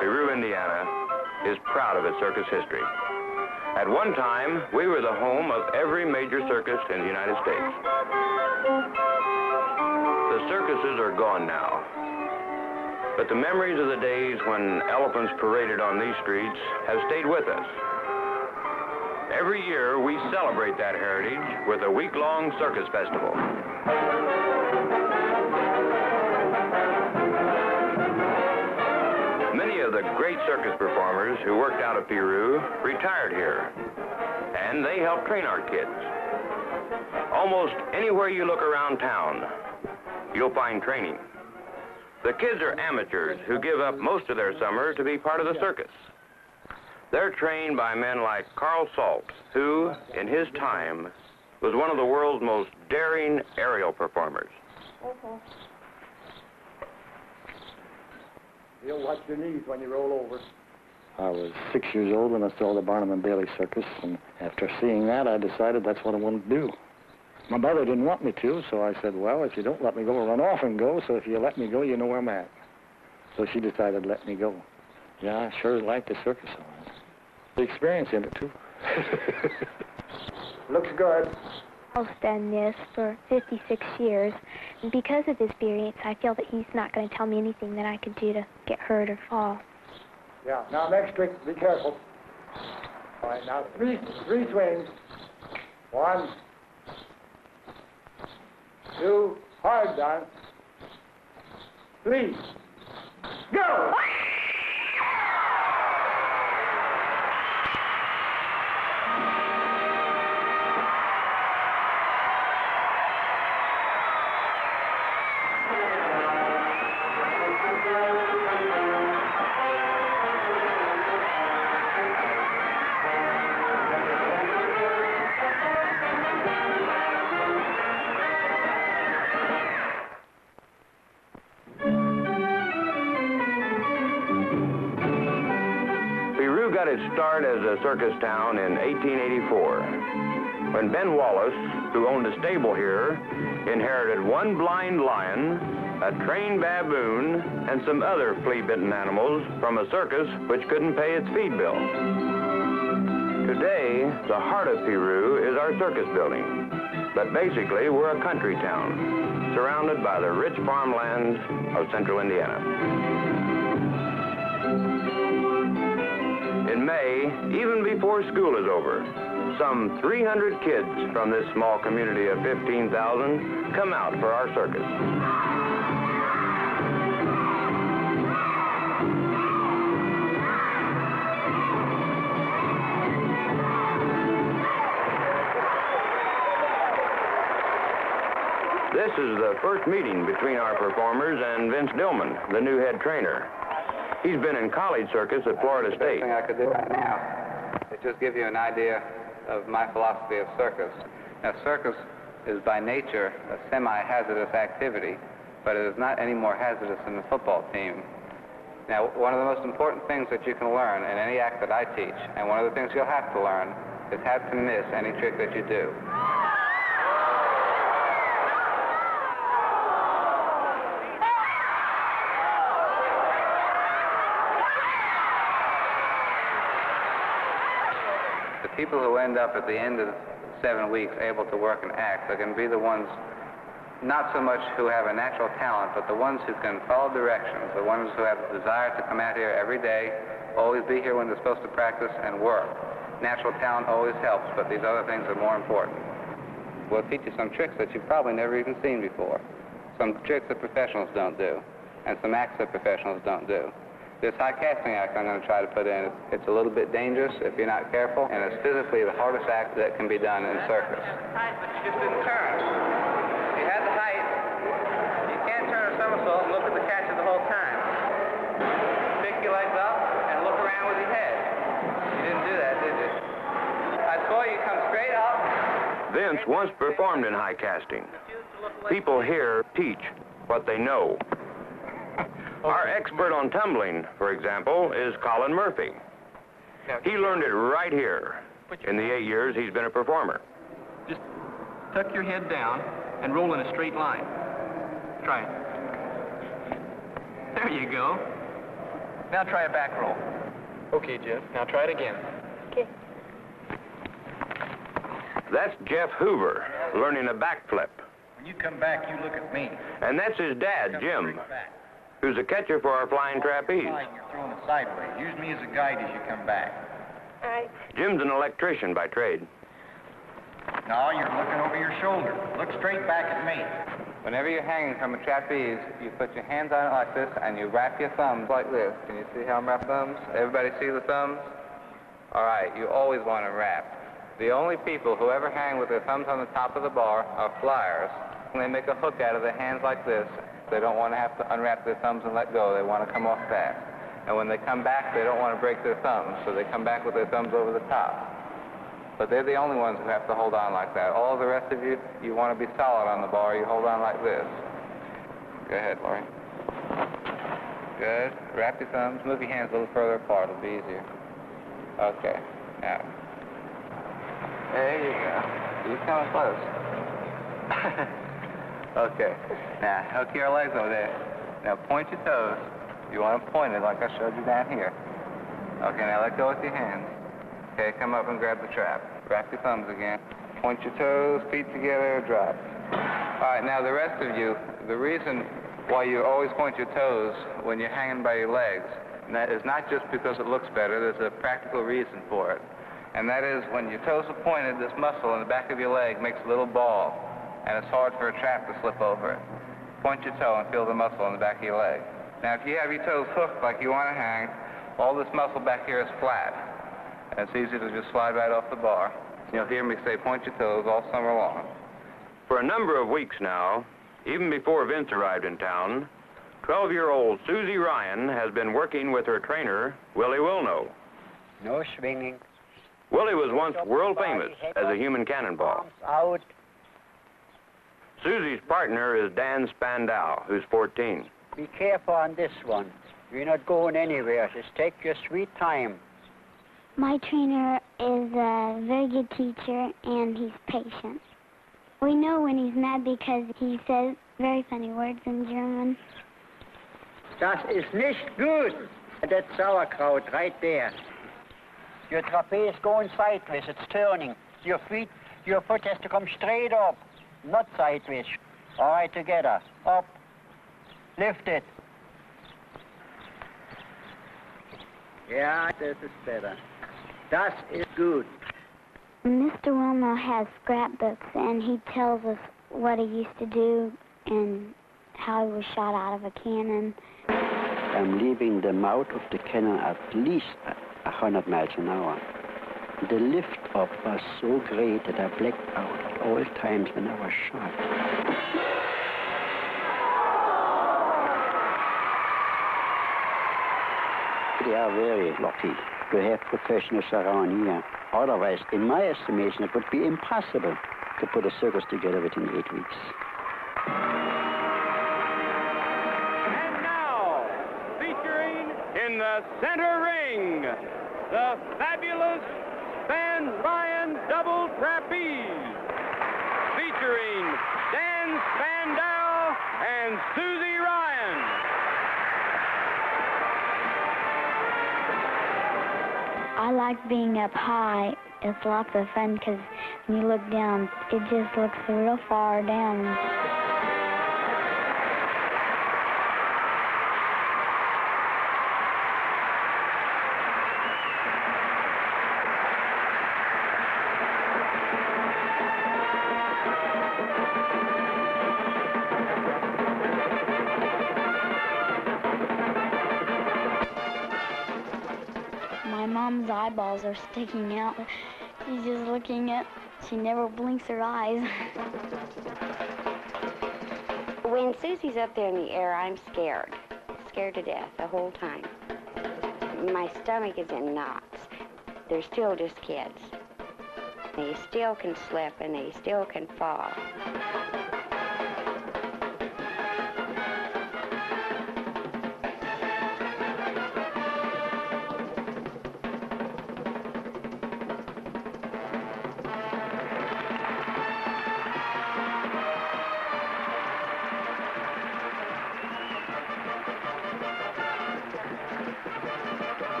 Peru, Indiana, is proud of its circus history. At one time, we were the home of every major circus in the United States. The circuses are gone now, but the memories of the days when elephants paraded on these streets have stayed with us. Every year, we celebrate that heritage with a week-long circus festival. Many of the great circus performers who worked out of Peru retired here, and they help train our kids. Almost anywhere you look around town, you'll find training. The kids are amateurs who give up most of their summer to be part of the circus. They're trained by men like Carl Salt, who, in his time, was one of the world's most daring aerial performers. You'll watch your knees when you roll over. I was 6 years old when I saw the Barnum and Bailey Circus, and after seeing that, I decided that's what I wanted to do. My mother didn't want me to, so I said, well, if you don't let me go, I'll run off and go, so if you let me go, you know where I'm at. So she decided to let me go. Yeah, I sure liked the circus. The experience in it, too. Looks good. I've done this for 56 years, and because of his experience, I feel that he's not going to tell me anything that I could do to get hurt or fall. Yeah, now next trick, be careful. All right, now three swings. 1, 2, hard done. 3, go! Got its start as a circus town in 1884, when Ben Wallace, who owned a stable here, inherited one blind lion, a trained baboon, and some other flea-bitten animals from a circus which couldn't pay its feed bill. Today, the heart of Peru is our circus building, but basically we're a country town, surrounded by the rich farmlands of central Indiana. In May, even before school is over, some 300 kids from this small community of 15,000 come out for our circus. This is the first meeting between our performers and Vince Dillman, the new head trainer. He's been in college circus at Florida State. The best thing I could do right now is just give you an idea of my philosophy of circus. Now, circus is by nature a semi-hazardous activity, but it is not any more hazardous than the football team. Now, one of the most important things that you can learn in any act that I teach, and one of the things you'll have to learn, is how to miss any trick that you do. The people who end up at the end of 7 weeks able to work an act are going to be the ones, not so much who have a natural talent, but the ones who can follow directions, the ones who have the desire to come out here every day, always be here when they're supposed to practice and work. Natural talent always helps, but these other things are more important. We'll teach you some tricks that you've probably never even seen before. Some tricks that professionals don't do, and some acts that professionals don't do. This high casting act I'm going to try to put in, it's a little bit dangerous if you're not careful, and it's physically the hardest act that can be done in circus. You had the height, but you just didn't turn. If you had the height, you can't turn a somersault and look at the catcher the whole time. Pick your legs up and look around with your head. You didn't do that, did you? I saw you come straight up. Vince once performed in high casting. People here teach what they know. Our expert on tumbling, for example, is Colin Murphy. He learned it right here in the 8 years he's been a performer. Just tuck your head down and roll in a straight line. Try it. There you go. Now try a back roll. Okay, Jeff. Now try it again. Okay. That's Jeff Hoover, learning a backflip. When you come back, you look at me. And that's his dad, Come Jim, straight back. who's a catcher for our flying trapeze. Flying, you're throwing it sideways. Use me as a guide as you come back. All right. Jim's an electrician by trade. No, you're looking over your shoulder. Look straight back at me. Whenever you're hanging from a trapeze, you put your hands on it like this, and you wrap your thumbs like this. Can you see how I'm wrapping thumbs? Everybody see the thumbs? All right, you always want to wrap. The only people who ever hang with their thumbs on the top of the bar are flyers. When they make a hook out of their hands like this, they don't want to have to unwrap their thumbs and let go. They want to come off fast. And when they come back, they don't want to break their thumbs, so they come back with their thumbs over the top. But they're the only ones who have to hold on like that. All the rest of you, you want to be solid on the bar. You hold on like this. Go ahead, Laurie. Good. Wrap your thumbs. Move your hands a little further apart. It'll be easier. Okay. Now. There you go. You're coming close. Okay. Now, hook your legs over there. Now, point your toes. You want to point it like I showed you down here. Okay, now let go with your hands. Okay, come up and grab the trap. Wrap your thumbs again. Point your toes, feet together, drop. All right, now the rest of you, the reason why you always point your toes when you're hanging by your legs, and that is not just because it looks better, there's a practical reason for it. And that is when your toes are pointed, this muscle in the back of your leg makes a little ball, and it's hard for a trap to slip over it. Point your toe and feel the muscle in the back of your leg. Now, if you have your toes hooked like you want to hang, all this muscle back here is flat. And it's easy to just slide right off the bar. You'll hear me say, point your toes all summer long. For a number of weeks now, even before Vince arrived in town, 12-year-old Susie Ryan has been working with her trainer, Willie Wilno. No swinging. Willie was once world famous as a human cannonball. Arms out. Susie's partner is Dan Spandau, who's 14. Be careful on this one. You're not going anywhere. Just take your sweet time. My trainer is a very good teacher, and he's patient. We know when he's mad because he says very funny words in German. Das ist nicht gut. That's sauerkraut right there. Your trapeze going sideways. It's turning. Your foot has to come straight up, not sideways. All right, together. Up. Lift it. Yeah, this is better. Das ist gut. Mr. Wilmo has scrapbooks, and he tells us what he used to do and how he was shot out of a cannon. I'm leaving the mouth of the cannon at least 100 miles an hour. The lift-off was so great that I blacked out at all times when I was shot. They are very lucky to have professionals around here. Otherwise, in my estimation, it would be impossible to put a circus together within 8 weeks. And now, featuring in the center ring, the fabulous Van Ryan double trapeze, featuring Dan Spandau and Susie Ryan. I like being up high. It's lots of fun because when you look down, it just looks real far down. My mom's eyeballs are sticking out. She's just looking at, she never blinks her eyes. When Susie's up there in the air, I'm scared. Scared to death the whole time. My stomach is in knots. They're still just kids. They still can slip and they still can fall.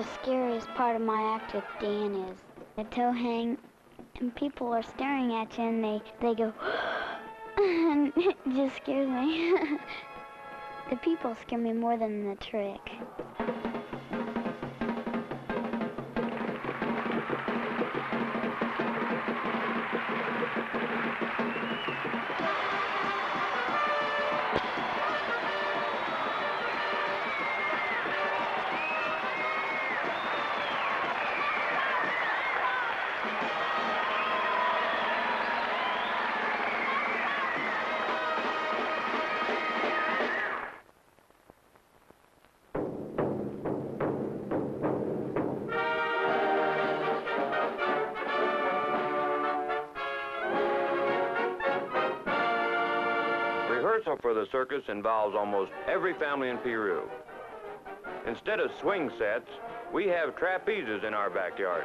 The scariest part of my act with Dan is the toe hang, and people are staring at you, and they go, and it just scares me. The people scare me more than the trick. Rehearsal for the circus involves almost every family in Peru. Instead of swing sets, we have trapezes in our backyard.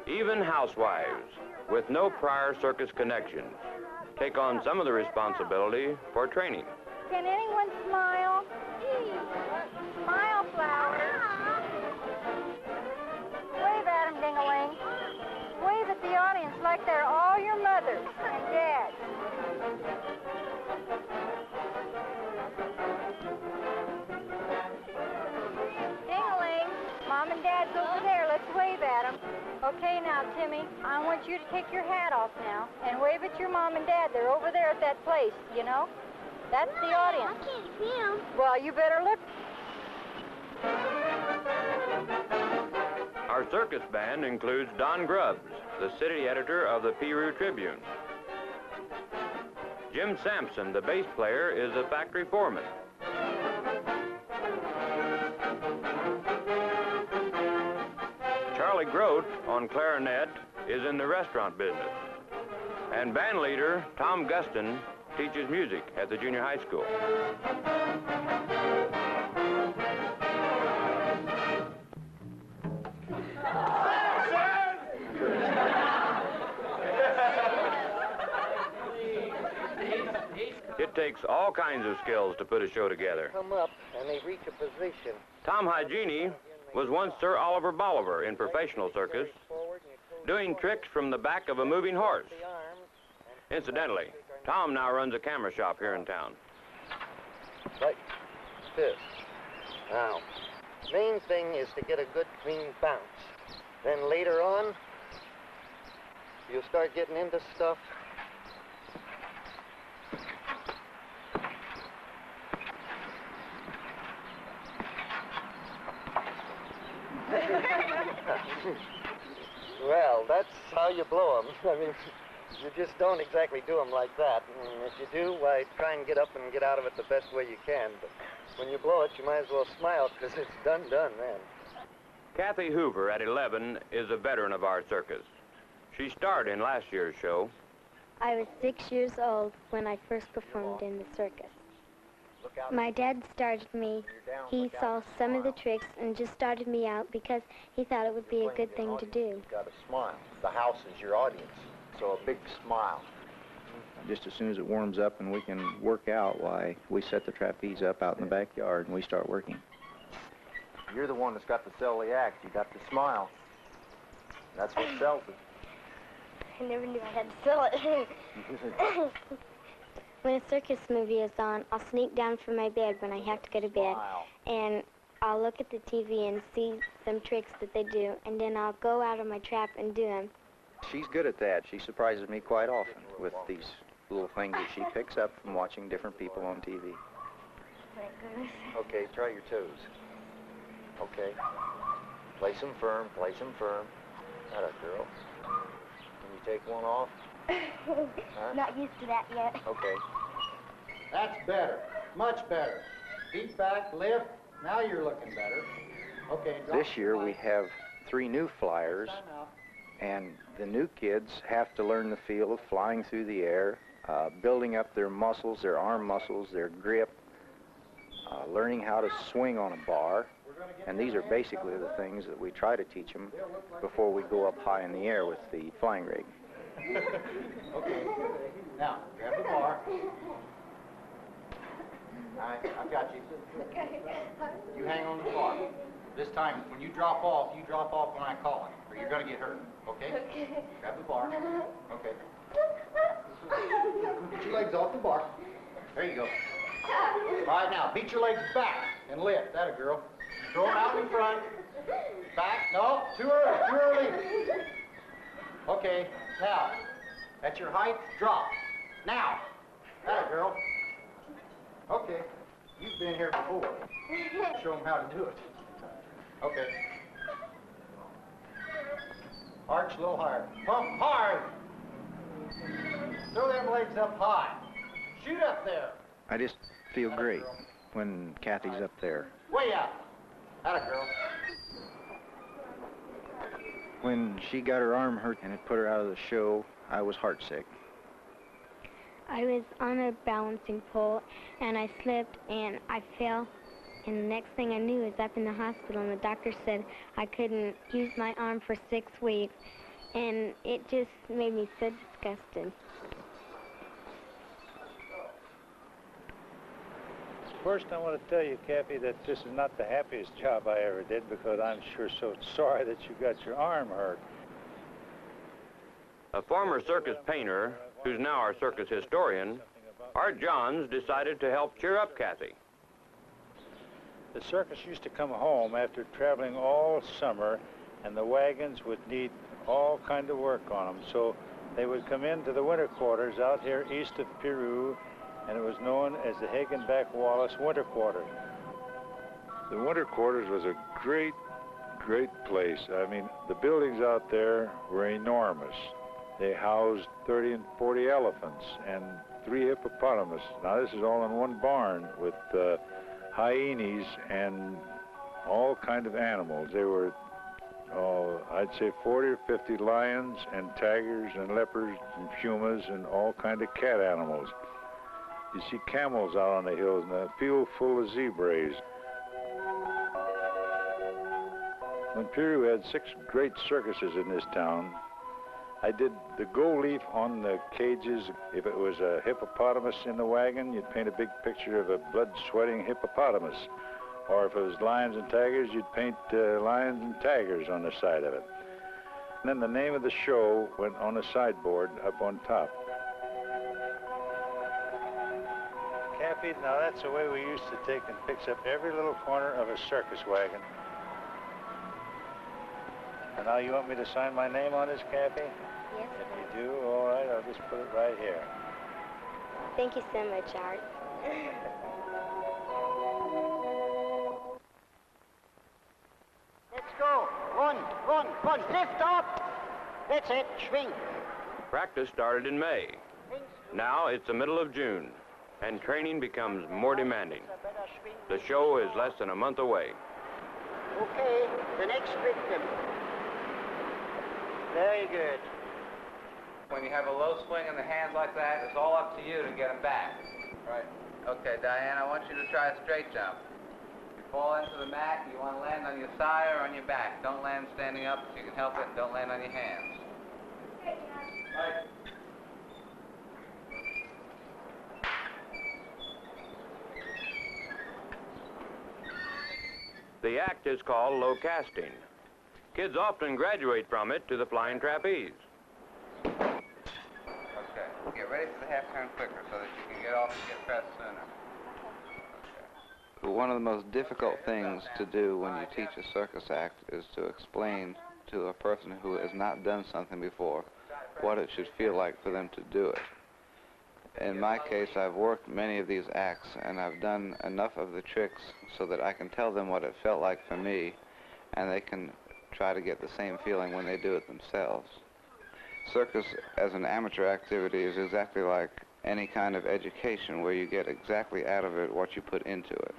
Even housewives with no prior circus connections take on some of the responsibility for training. Can anyone smile? Smile, flowers. Wave at them, ding-a-ling. Wave at the audience like they're all your mothers and dads. Ding-a-ling. Mom and Dad's over there. Let's wave at them. Okay, now, Timmy, I want you to take your hat off now and wave at your mom and dad. They're over there at that place, you know? That's the audience. I can't see them. Well, you better look. Our circus band includes Don Grubbs, the city editor of the Peru Tribune. Jim Sampson, the bass player, is a factory foreman. Charlie Grote, on clarinet, is in the restaurant business. And band leader Tom Guston teaches music at the junior high school. It takes all kinds of skills to put a show together. Come up and they reach a position. Tom Hygiene was once Sir Oliver Bolivar in professional circus, doing tricks from the back of a moving horse. Incidentally, Tom now runs a camera shop here in town. Like this. Now, main thing is to get a good clean bounce. Then later on, you'll start getting into stuff. Well, that's how you blow them. I mean, you just don't exactly do them like that. And if you do, why, try and get up and get out of it the best way you can. But when you blow it, you might as well smile, because it's done, man. Kathy Hoover, at 11, is a veteran of our circus. She starred in last year's show. I was 6 years old when I first performed in the circus. My dad started me. He saw some of the tricks and just started me out because he thought it would be a good thing to do. You've got to smile. The house is your audience, so a big smile. Just as soon as it warms up and we can work out, why, we set the trapeze up out in the backyard and we start working. You're the one that's got to sell the act. You got to smile. That's what sells it. I never knew I had to sell it. When a circus movie is on, I'll sneak down from my bed when I have to go to bed, and I'll look at the TV and see some tricks that they do, and then I'll go out of my trap and do them. She's good at that. She surprises me quite often with these little things that she picks up from watching different people on TV. Thank goodness. Okay, try your toes. Okay. Place them firm, place them firm. That a girl. Can you take one off? Huh? Not used to that yet. Okay. That's better. Much better. Feet back, lift. Now you're looking better. Okay. This year we have 3 new flyers, and the new kids have to learn the feel of flying through the air, building up their muscles, their arm muscles, their grip, learning how to swing on a bar. And these are basically the things that we try to teach them before we go up high in the air with the flying rig. Okay. Now, grab the bar. All right, I've got you. You hang on to the bar. This time, when you drop off when I call it, or you're going to get hurt, okay? Okay. Grab the bar. Okay. Get your legs off the bar. There you go. All right, now, beat your legs back and lift. That a girl. Throw them out in front. Back. No, too early. Okay, now, at your height, drop. Now. That a girl. Okay. You've been here before. Show them how to do it. Okay. Arch a little higher. Pump hard. Throw them legs up high. Shoot up there. I just feel great when Kathy's up there. Way up. Atta girl. When she got her arm hurt and it put her out of the show, I was heartsick. I was on a balancing pole, and I slipped, and I fell. And the next thing I knew, I was up in the hospital, and the doctor said I couldn't use my arm for 6 weeks. And it just made me so disgusted. First, I want to tell you, Kathy, that this is not the happiest job I ever did, because I'm sure so sorry that you got your arm hurt. A former circus painter, who's now our circus historian, Art Johns decided to help cheer up Kathy. The circus used to come home after traveling all summer, and the wagons would need all kind of work on them. So they would come into the winter quarters out here east of Peru, and it was known as the Hagenbeck-Wallace Winter Quarters. The winter quarters was a great place. I mean, the buildings out there were enormous. They housed 30 and 40 elephants and 3 hippopotamus. Now, this is all in one barn with hyenas and all kind of animals. There were, I'd say 40 or 50 lions and tigers and leopards and pumas and all kind of cat animals. You see camels out on the hills and a field full of zebras. When Peru had 6 great circuses in this town, I did the gold leaf on the cages. If it was a hippopotamus in the wagon, you'd paint a big picture of a blood-sweating hippopotamus. Or if it was lions and tigers, you'd paint lions and tigers on the side of it. And then the name of the show went on a sideboard up on top. Kathy, now that's the way we used to take and fix up every little corner of a circus wagon. And now you want me to sign my name on this, Kathy? Yes. If you do, all right, I'll just put it right here. Thank you so much, Art. Let's go. Run. Lift up. That's it. Swing. Practice started in May. Now it's the middle of June, and training becomes more demanding. The show is less than a month away. Okay, the next victim. Very good. When you have a low swing in the hands like that, it's all up to you to get them back. Right. Okay, Diane, I want you to try a straight jump. You fall into the mat, you want to land on your side or on your back. Don't land standing up if you can help it, and don't land on your hands. Right. The act is called low casting. Kids often graduate from it to the flying trapeze. Okay, get ready for the half turn quicker so that you can get off and get pressed sooner. Okay. One of the most difficult things to do when you teach a circus act is to explain to a person who has not done something before what it should feel like for them to do it. In my case, I've worked many of these acts, and I've done enough of the tricks so that I can tell them what it felt like for me, and they can try to get the same feeling when they do it themselves. Circus as an amateur activity is exactly like any kind of education where you get exactly out of it what you put into it.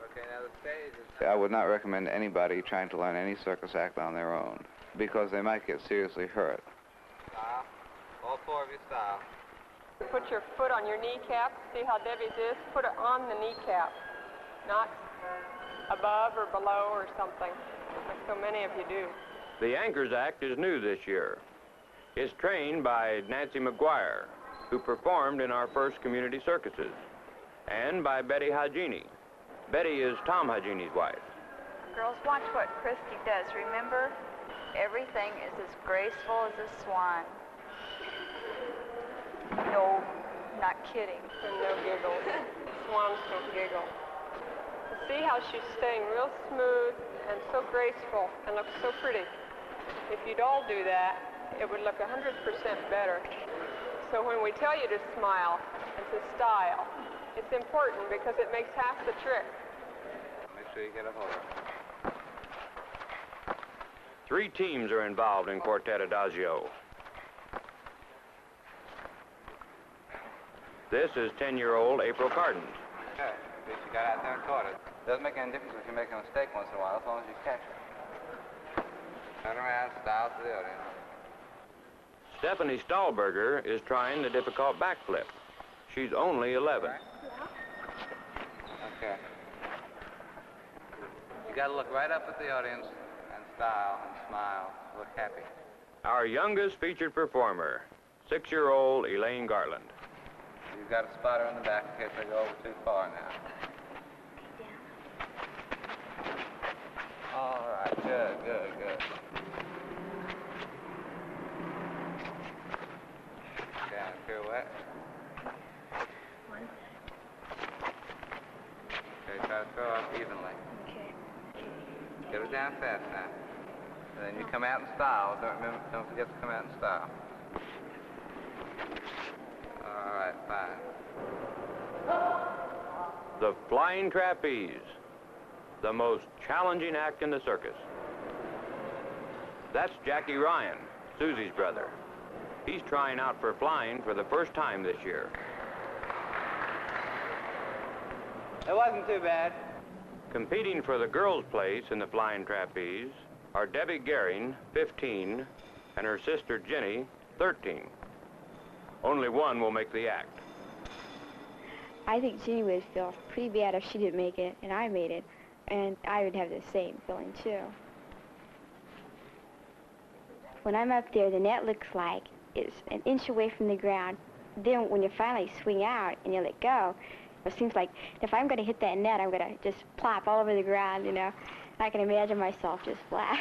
Okay, now the stage is... I would not recommend anybody trying to learn any circus act on their own, because they might get seriously hurt. Stop. All 4 of you stop. Put your foot on your kneecap. See how Debbie's is? Put it on the kneecap, not above or below or something, like so many of you do. The Anchors Act is new this year. It's trained by Nancy McGuire, who performed in our first community circuses, and by Betty Hagini. Betty is Tom Hagini's wife. Girls, watch what Christy does. Remember, everything is as graceful as a swan. No, not kidding. And no giggles. Swans don't giggle. See how she's staying real smooth and so graceful and looks so pretty. If you'd all do that, it would look 100% better. So when we tell you to smile and to style, it's important because it makes half the trick. Make sure you get a hold of it. 3 teams are involved in Quartet Adagio. This is 10-year-old April Cardin. Okay, at least you got out there and caught it. Doesn't make any difference if you make a mistake once in a while, as long as you catch it. Turn around, style to the audience. Stephanie Stahlberger is trying the difficult backflip. She's only 11. Okay. You got to look right up at the audience and style and smile, look happy. Our youngest featured performer, 6-year-old Elaine Garland. You've got a spotter in the back in case they go over too far now. All right, good, good, good. Down, pirouette. Okay, try to throw up evenly. Okay. Get it down fast now. And then you come out in style. Don't forget to come out in style. All right, fine. The Flying Trapeze, the most challenging act in the circus. That's Jackie Ryan, Susie's brother. He's trying out for flying for the first time this year. It wasn't too bad. Competing for the girls' place in the Flying Trapeze are Debbie Gehring, 15, and her sister Jenny, 13. Only one will make the act. I think Jenny would feel pretty bad if she didn't make it and I made it, and I would have the same feeling too. When I'm up there, the net looks like it's an inch away from the ground. Then when you finally swing out and you let go, it seems like if I'm going to hit that net, I'm going to just plop all over the ground, you know. I can imagine myself just flat.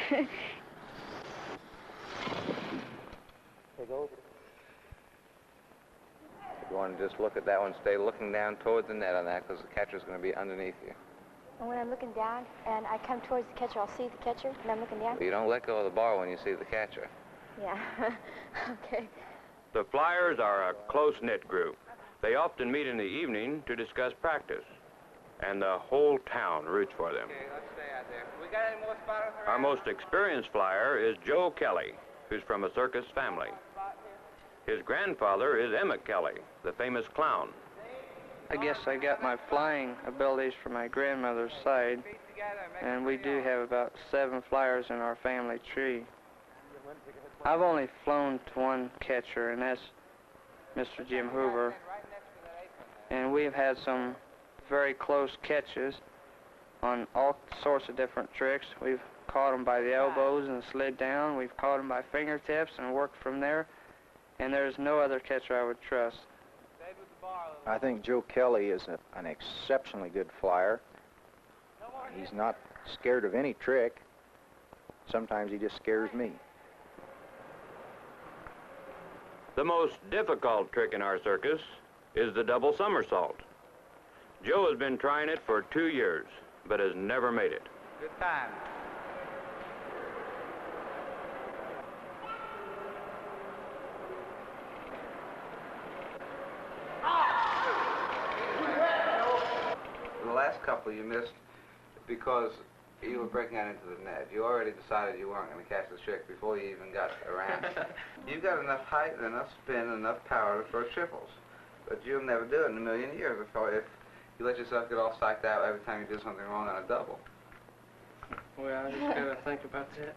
You want to just look at that one, stay looking down toward the net on that because the catcher's going to be underneath you. And when I'm looking down and I come towards the catcher, I'll see the catcher and I'm looking down? But you don't let go of the bar when you see the catcher. Yeah. Okay. The Flyers are a close-knit group. They often meet in the evening to discuss practice, and the whole town roots for them. Okay, let's stay out there. We got any more spotters around? Our most experienced flyer is Joe Kelly, who's from a circus family. His grandfather is Emmett Kelly, the famous clown. I guess I got my flying abilities from my grandmother's side, and we do have about 7 flyers in our family tree. I've only flown to one catcher, and that's Mr. Jim Hoover, and we've had some very close catches on all sorts of different tricks. We've caught them by the elbows and slid down. We've caught them by fingertips and worked from there, and there's no other catcher I would trust. I think Joe Kelly is an exceptionally good flyer. He's not scared of any trick. Sometimes he just scares me. The most difficult trick in our circus is the double somersault. Joe has been trying it for 2 years, but has never made it. Good time. The last couple you missed because you were breaking out into the net. You already decided you weren't going to catch the trick before you even got around. You've got enough height and enough spin and enough power to throw triples. But you'll never do it in a million years if you let yourself get all psyched out every time you do something wrong on a double. Well, I just got to think about that.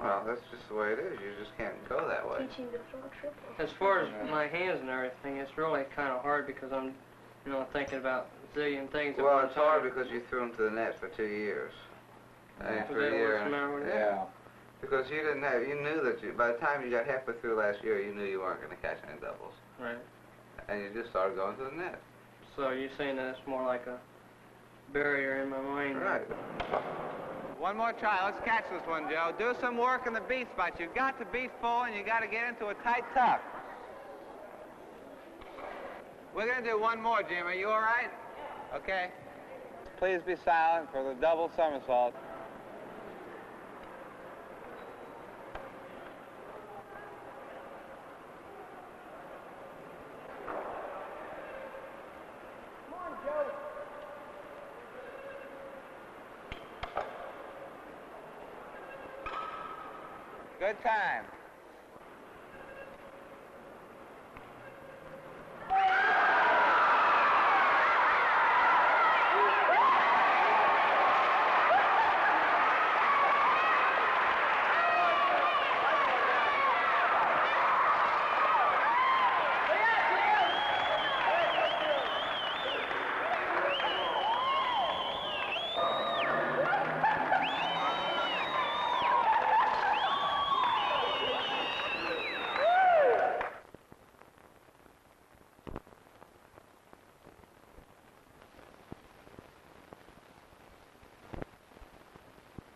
Well, that's just the way it is. You just can't go that way. Teaching to throw triples. As far as my hands and everything, it's really kind of hard because I'm, thinking about a zillion things at Well, one it's time. hard because you threw them to the net for 2 years. I mean, Is for a that year. what's the matter with Yeah. that? because you didn't have, you knew that you, by the time you got halfway through last year, you knew you weren't going to catch any doubles. Right. And you just started going to the net. So you're saying that's more like a barrier in my mind? Right. One more try. Let's catch this one, Joe. Do some work in the beat spot. You've got to be full and you got to get into a tight tuck. We're going to do one more, Jim. Are you all right? Okay. Please be silent for the double somersault. Good time.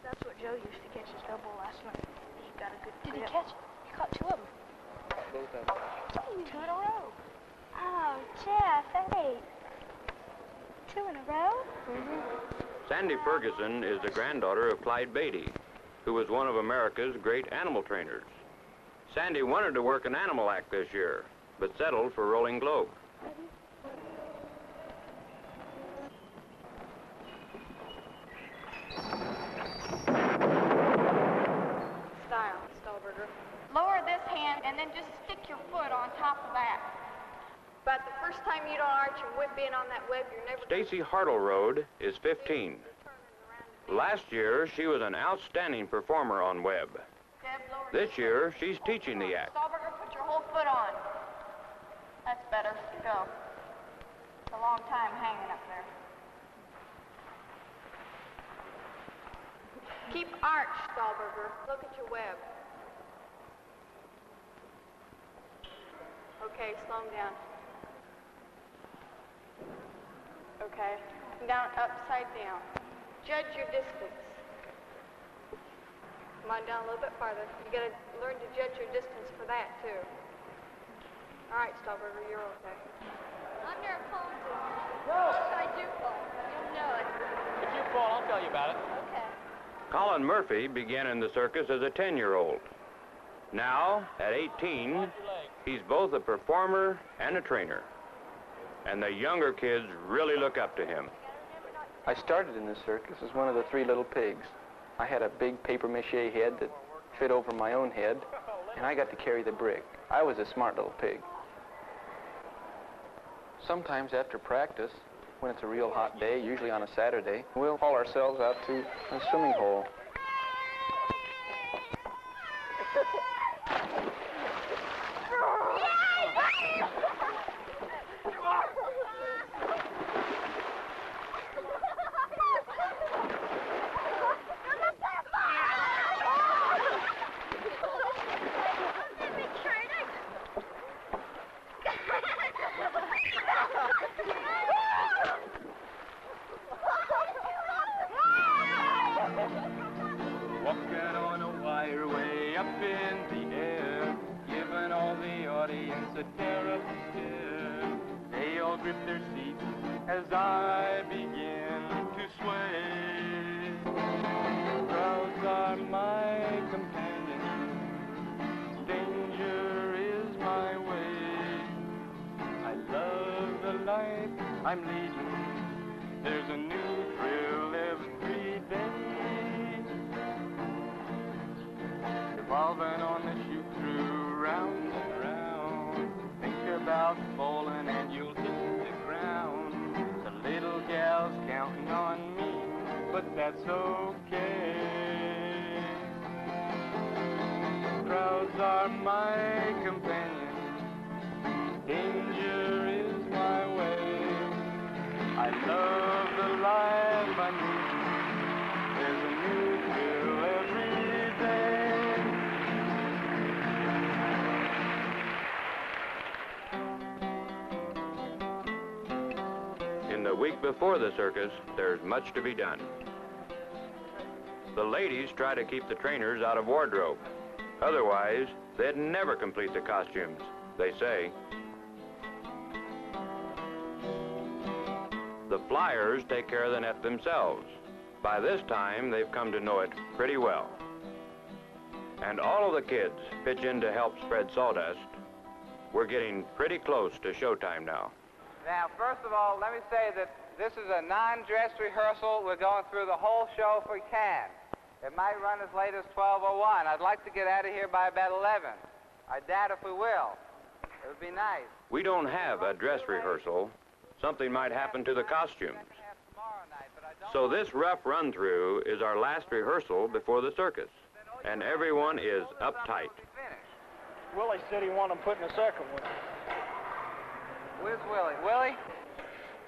That's what Joe used to catch his double last night. He got a good grip. Did he catch it? He caught two of them. Both of them. Two in a row. Oh, Jeff, hey. Two in a row? Sandy Ferguson is the granddaughter of Clyde Beatty, who was one of America's great animal trainers. Sandy wanted to work an animal act this year, but settled for Rolling Globe. Style, Stolberger. Lower this hand and then just stick your foot on top of that. But the first time you don't arch your whip in on that web, you're never... Stacy Hartleroad is 15. Last year, she was an outstanding performer on web. This year, she's teaching the act. Stolberger, put your whole foot on. That's better. Go. It's a long time hanging up there. Keep arch, Stolberger. Look at your web. Okay, slow him down. Okay. Down, upside down. Judge your distance. Come on down a little bit farther. You gotta learn to judge your distance for that, too. All right, Stolberger, you're okay. I'm near a phone. No! I do fall. You'll know it. If you fall, I'll tell you about it. Okay. Colin Murphy began in the circus as a 10-year-old. Now, at 18, he's both a performer and a trainer. And the younger kids really look up to him. I started in the circus as one of the three little pigs. I had a big papier-mâché head that fit over my own head, and I got to carry the brick. I was a smart little pig. Sometimes after practice, when it's a real hot day, usually on a Saturday, we'll haul ourselves out to a swimming hole. Walking on a wire way up in the air, giving all the audience a terrible stare. They all grip their seats as I begin to sway. Crowds are my companions, danger is my way. I love the life I'm leading, there's a new thrill every day. Revolving on the shoot through, round and round. Think about falling and you'll hit the ground. The little gal's counting on me, but that's okay. Crowds are my companions, danger is my way. I love the life I'm leading, there's a new thrill every day. a week before the circus, there's much to be done. The ladies try to keep the trainers out of wardrobe. Otherwise, they'd never complete the costumes, they say. The flyers take care of the net themselves. By this time, they've come to know it pretty well. And all of the kids pitch in to help spread sawdust. We're getting pretty close to showtime now. Now, first of all, let me say that this is a non-dress rehearsal. We're going through the whole show if we can. It might run as late as 12:01. I'd like to get out of here by about 11. I doubt if we will. It would be nice. We don't have a dress rehearsal. Something might happen to the costumes. So this rough run-through is our last rehearsal before the circus, and everyone is uptight. Willie said he wanted them put in a second one. Where's Willie? Willie?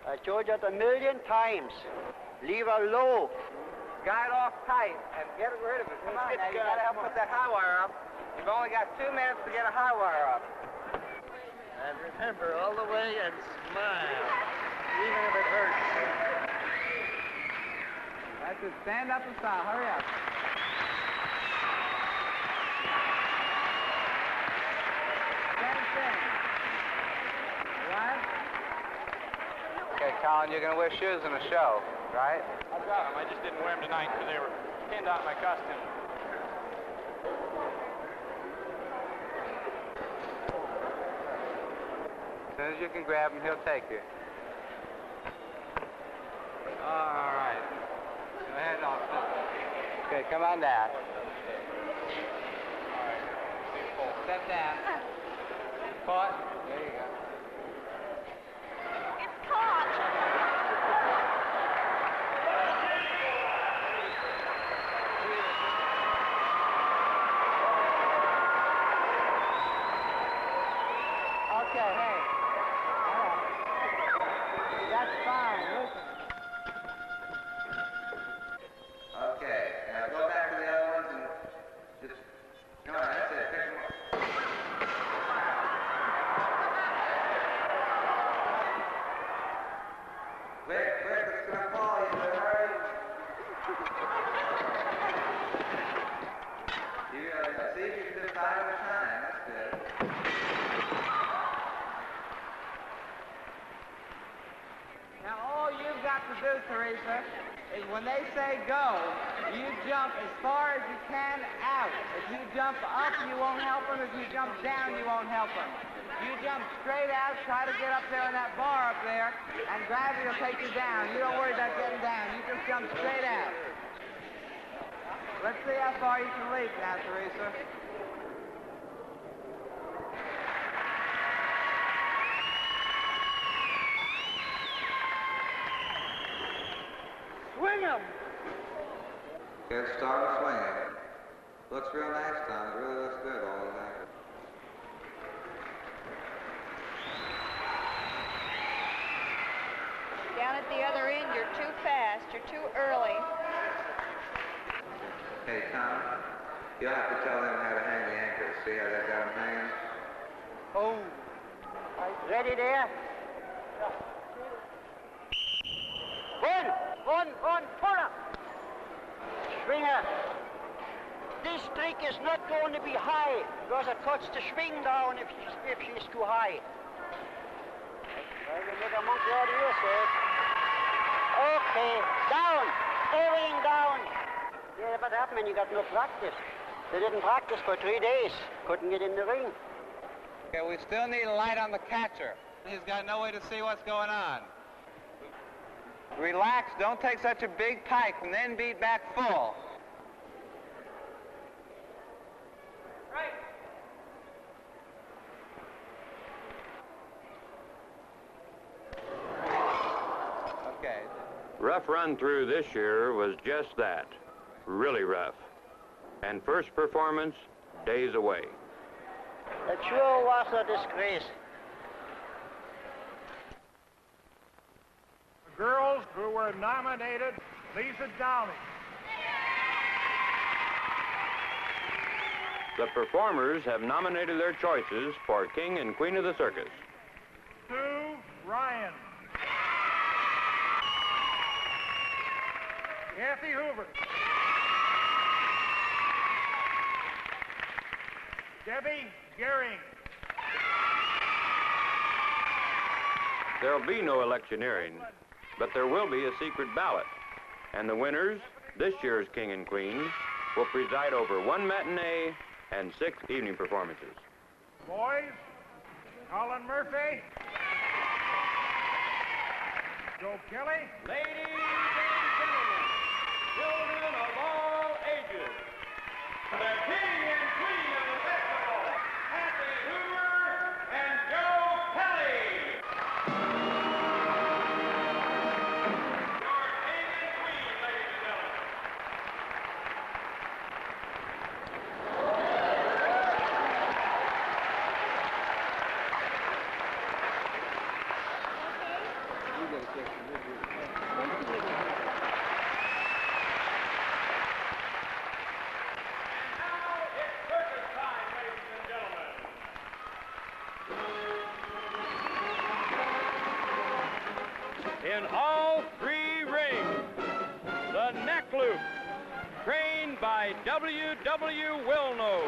I told you that 1,000,000 times. Leave her low. Guide off tight and get rid of it. Come on now, you gotta help put that high wire up. You've only got 2 minutes to get a high wire up. And remember, all the way and smile, even if it hurts. That's it. Stand up and smile. Hurry up. Same thing. Right? Okay, Colin, you're gonna wear shoes in the show, right? I got them. I just didn't wear them tonight because they were pinned on my costume. As soon as you can grab him, he'll take you. All right. Go ahead, officer. Okay, come on down. Step down. Caught. There you go. It's caught. Okay, hey. All right. That's fine. Listen. Okay, now go back to the other ones and just, no, that's it. Pick them up. Quick, it's gonna fall. You better hurry. See if you can just 5 at a time. That's good. Now all you've got to do, Teresa, is when they say go, you jump as far as you can out. If you jump up, you won't help them. If you jump down, you won't help them. You jump straight out, try to get up there on that bar up there, and gravity will take you down. You don't worry about getting down. You just jump straight out. Let's see how far you can leap now, Teresa. Swing 'em! Okay, let's start with swinging. Looks real nice, Tom. It really looks good all the way. Down at the other end, you're too fast. You're too early. Hey, Tom, you'll have to tell them how to hang the anchors. See how they got them hanging? Oh. Ready there? One, pull up. Swinger. This trick is not going to be high because it cuts the swing down if she's too high. Well, you make a monkey out of yourself. Okay, down. Everything down. Yeah, what happened when you got no practice? They didn't practice for 3 days. Couldn't get in the ring. Okay, we still need a light on the catcher. He's got no way to see what's going on. Relax, don't take such a big pike and then beat back full. Right. Okay. Rough run through this year was just that, really rough. And first performance, days away. It sure was a disgrace. The girls who were nominated, Lisa Downey. The performers have nominated their choices for King and Queen of the Circus. Sue Ryan. Kathy Hoover. Debbie Gehring. There'll be no electioneering, but there will be a secret ballot. And the winners, this year's King and Queen, will preside over 1 matinee and 6 evening performances. Boys, Colin Murphy. Joe Kelly. Ladies and gentlemen, children of all ages, the King and Queen of the festival, Kathy Hoover and Joe Kelly. Your King and Queen, ladies and gentlemen. In all 3 rings, the neck loop, trained by W.W. Wilnose.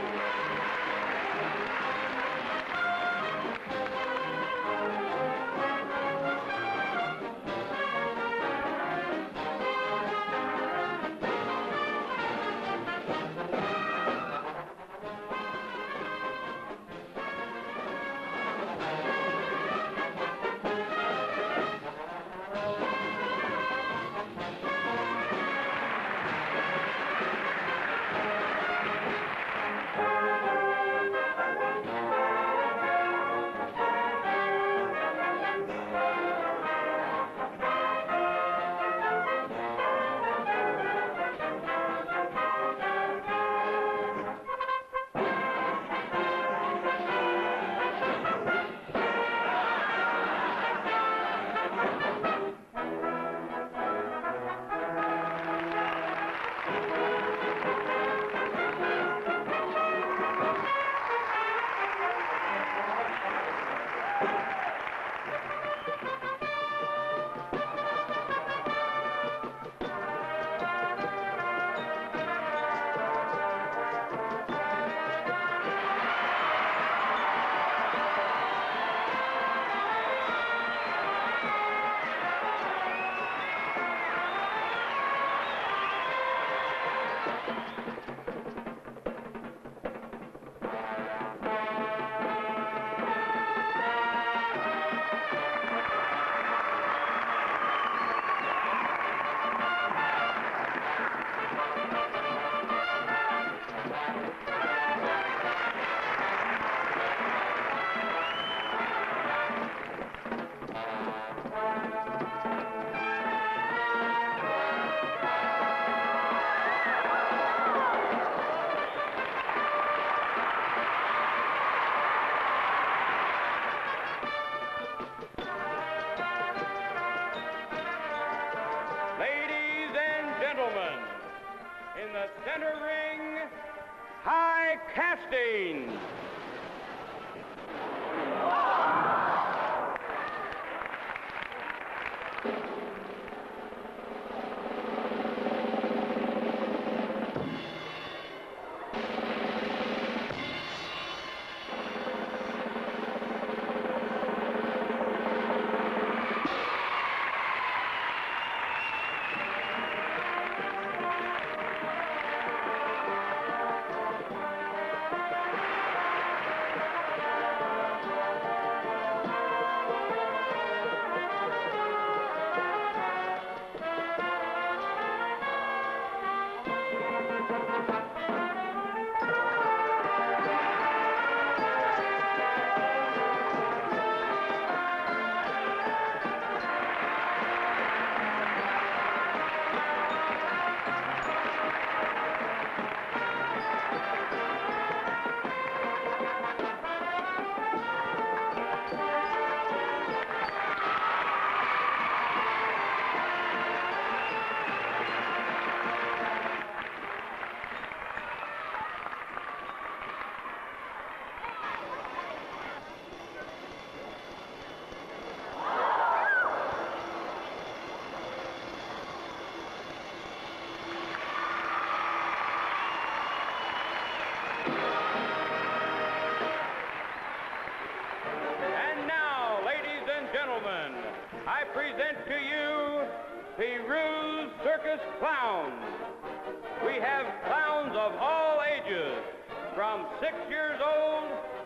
In the center ring, high casting. Peru Circus Clowns. We have clowns of all ages, from 6 years old.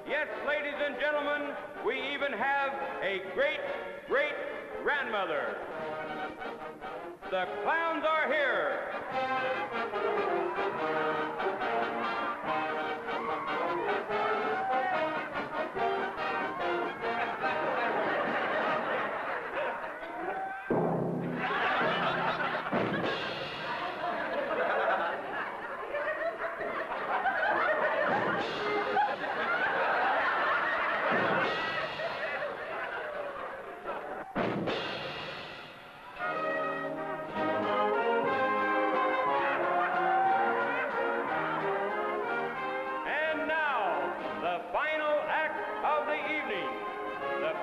Yes, ladies and gentlemen, we even have a great-great-grandmother. The clowns are here.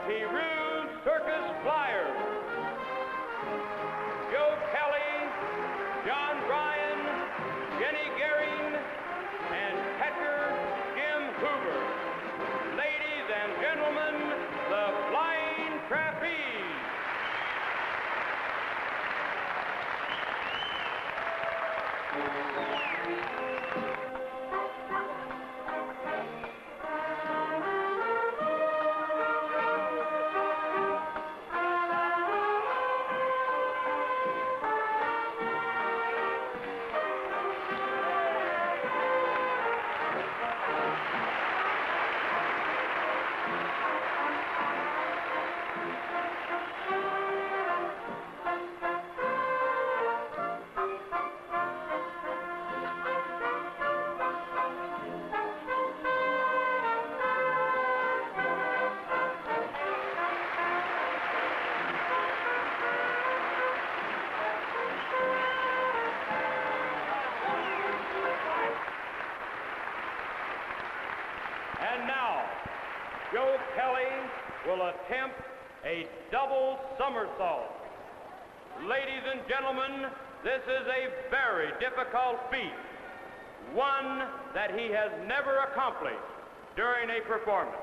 Peru Circus Flyers. Joe Kelly, John Bryan, Jenny Gehring, and catcher Jim Hoover. Ladies and gentlemen, the Flying Trapeze. And now, Joe Kelly will attempt a double somersault. Ladies and gentlemen, this is a very difficult feat, one that he has never accomplished during a performance.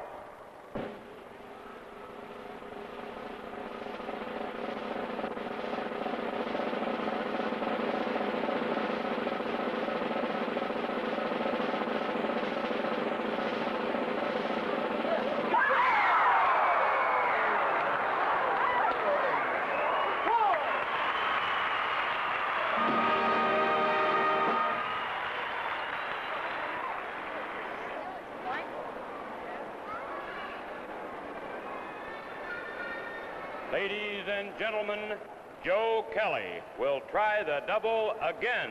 Ladies and gentlemen, Joe Kelly will try the double again.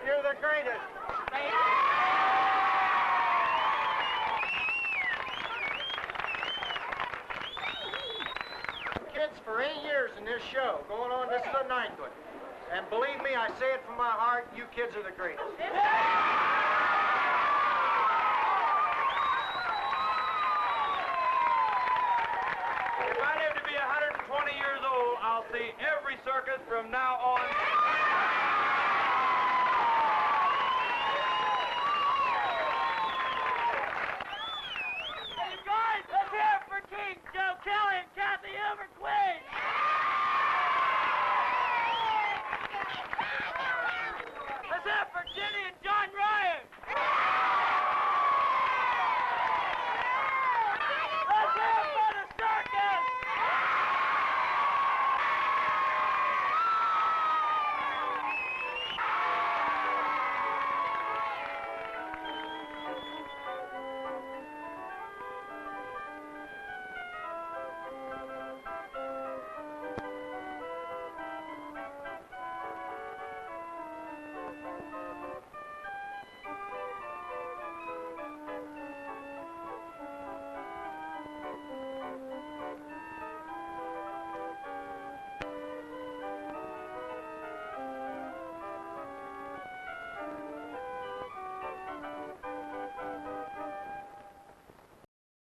You're the greatest. for 8 years in this show. Going on, this is the 9th one. And believe me, I say it from my heart, you kids are the greatest. If I live to be 120 years old, I'll see every circus from now on. Hey, guys, let's hear it for King Joe Kelly and Kathy Everqueen. Let's hear it for Jenny